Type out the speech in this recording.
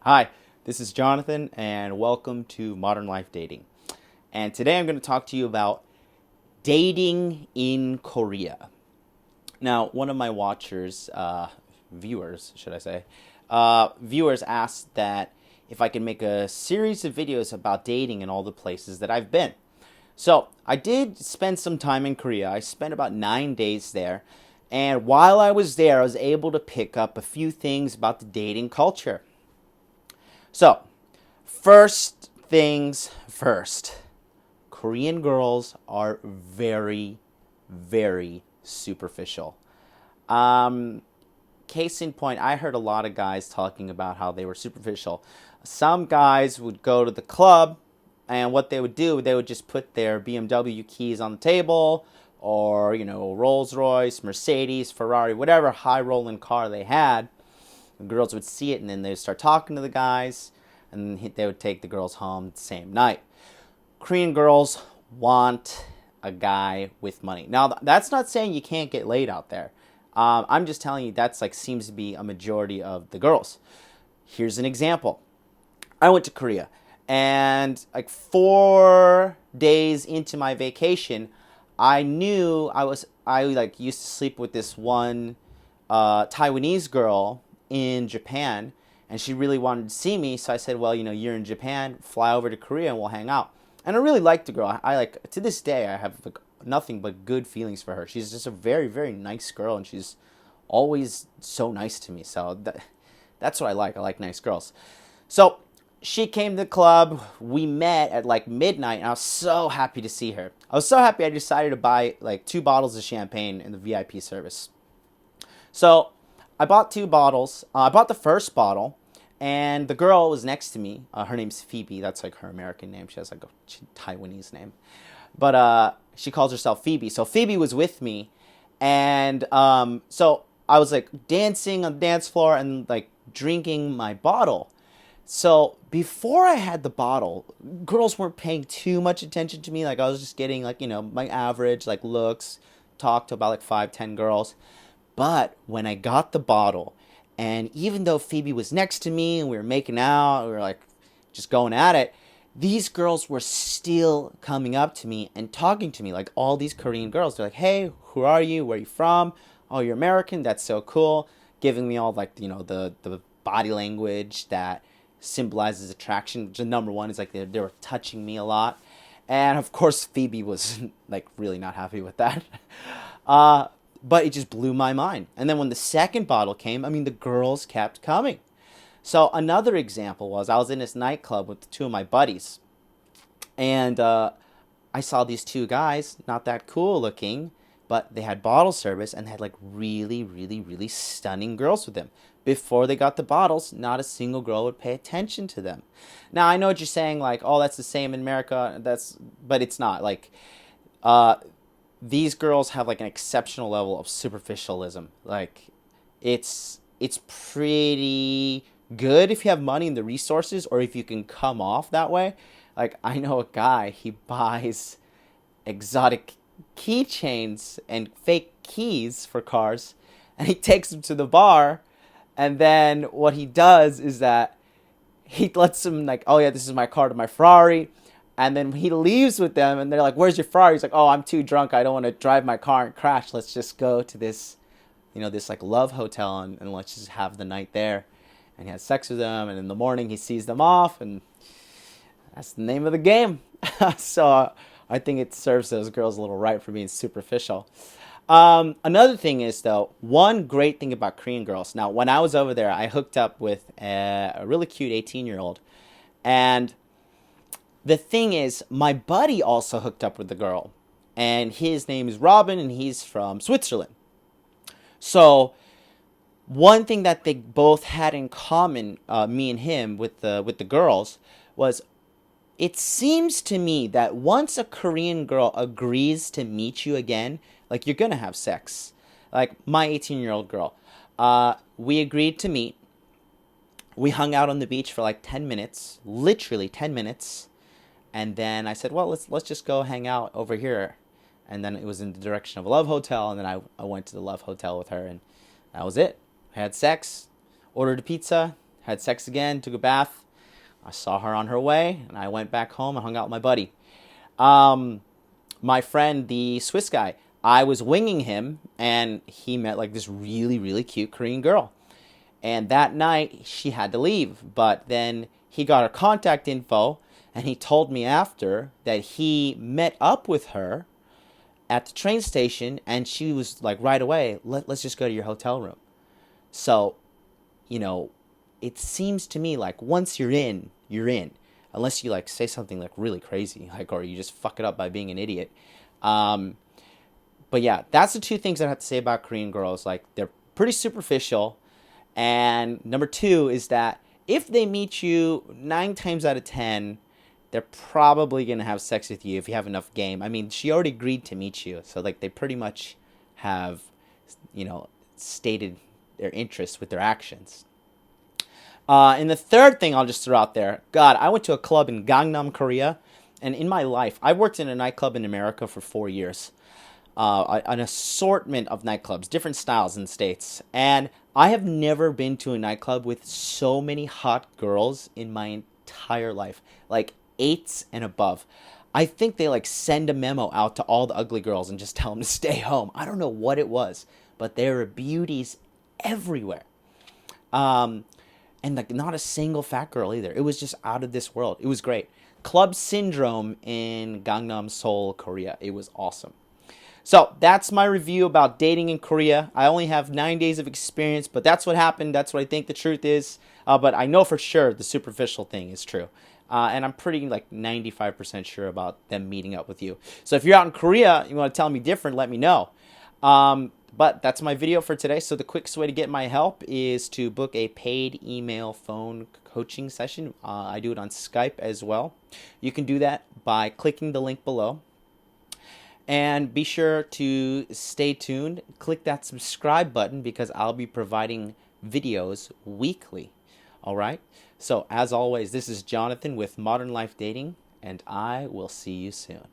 Hi, this is Jonathan, and welcome to Modern Life Dating. And today I'm going to talk to you about dating in Korea. Now, one of my viewers, should I say, viewers asked that if I could make a series of videos about dating in all the places that I've been. So, I did spend some time in Korea. I spent about 9 days there. And while I was there, I was able to pick up a few things about the dating culture. So, first things first. Korean girls are very, very superficial. Um, Case in point, I heard a lot of guys talking about how they were superficial. Some guys would go to the club, and what they would do, they would just put their BMW keys on the table, or, Rolls Royce, Mercedes, Ferrari, whatever high rolling car they had. The girls would see it, and then they would start talking to the guys, and they would take the girls home the same night. Korean girls want a guy with money. Now, that's not saying you can't get laid out there. I'm just telling you that's seems to be a majority of the girls. Here's an example. I went to Korea, and 4 days into my vacation, I knew I used to sleep with this one Taiwanese girl in Japan, and she really wanted to see me. So I said, well, you're in Japan, fly over to Korea and we'll hang out. And I really liked the girl. I to this day I have nothing but good feelings for her. She's just a very, very nice girl, and she's always so nice to me. So that's what I like. I like nice girls. So she came to the club. We met at midnight, and I was so happy to see her. I was so happy I decided to buy 2 bottles of champagne in the VIP service. So I bought 2 bottles. I bought the first bottle, and the girl was next to me. Her name's Phoebe. That's her American name. She has a Taiwanese name, but she calls herself Phoebe. So Phoebe was with me, and so I was dancing on the dance floor and drinking my bottle. So before I had the bottle, girls weren't paying too much attention to me. I was just getting my average looks, talked to about 5, 10 girls. But when I got the bottle, and even though Phoebe was next to me and we were making out, we were just going at it, these girls were still coming up to me and talking to me, all these Korean girls. They're like, hey, who are you? Where are you from? Oh, you're American? That's so cool. Giving me all the body language that symbolizes attraction. The number one is they were touching me a lot. And of course, Phoebe was really not happy with that. But it just blew my mind. And then when the second bottle came, the girls kept coming. So another example was I was in this nightclub with 2 of my buddies. And I saw these 2 guys, not that cool looking, but they had bottle service and they had really, really, really stunning girls with them. Before they got the bottles, not a single girl would pay attention to them. Now, I know what you're saying, oh, that's the same in America. But it's not. These girls have an exceptional level of superficialism. It's pretty good if you have money and the resources, or if you can come off that way. I know a guy, he buys exotic keychains and fake keys for cars, and he takes them to the bar, and then what he does is that he lets them oh yeah, this is my car to my Ferrari. And then he leaves with them, and they're like, where's your Ferrari? He's like, oh, I'm too drunk. I don't want to drive my car and crash. Let's just go to this, this love hotel, and let's just have the night there. And he has sex with them, and in the morning he sees them off, and that's the name of the game. So I think it serves those girls a little right for being superficial. Another thing is, though, one great thing about Korean girls. Now, when I was over there, I hooked up with a really cute 18-year-old, and the thing is, my buddy also hooked up with the girl, and his name is Robin, and he's from Switzerland. So one thing that they both had in common, me and him, with the girls, was it seems to me that once a Korean girl agrees to meet you again, you're gonna have sex. My 18-year-old girl, we agreed to meet. We hung out on the beach for 10 minutes, literally 10 minutes. And then I said, well, let's just go hang out over here. And then it was in the direction of a love hotel. And then I went to the love hotel with her, and that was it. I had sex, ordered a pizza, had sex again, took a bath. I saw her on her way, and I went back home and hung out with my buddy. My friend, the Swiss guy, I was winging him, and he met like this really, really cute Korean girl. And that night, she had to leave. But then he got her contact info, and he told me after that he met up with her at the train station, and she was like, right away, let's just go to your hotel room. So, you know, it seems to me like once you're in, you're in. Unless you like say something like really crazy, like, or you just fuck it up by being an idiot. But yeah, that's the two things I have to say about Korean girls. Like, they're pretty superficial. And number two is that if they meet you 9 times out of 10, they're probably going to have sex with you if you have enough game. I mean, she already agreed to meet you. So, like, they pretty much have, stated their interest with their actions. And the third thing I'll just throw out there, God, I went to a club in Gangnam, Korea. And in my life, I worked in a nightclub in America for 4 years. An assortment of nightclubs, different styles in states. And I have never been to a nightclub with so many hot girls in my entire life. Like 8s and above. I think they like send a memo out to all the ugly girls and just tell them to stay home. I don't know what it was, but there were beauties everywhere. And like not a single fat girl either. It was just out of this world. It was great. Club syndrome in Gangnam, Seoul, Korea. It was awesome. So that's my review about dating in Korea. I only have 9 days of experience, but that's what happened. That's what I think the truth is. But I know for sure the superficial thing is true. And I'm pretty like 95% sure about them meeting up with you. So if you're out in Korea, you want to tell me different, let me know. But that's my video for today. So the quickest way to get my help is to book a paid email phone coaching session. I do it on Skype as well. You can do that by clicking the link below. And be sure to stay tuned. Click that subscribe button because I'll be providing videos weekly. All right? So as always, this is Jonathan with Modern Life Dating, and I will see you soon.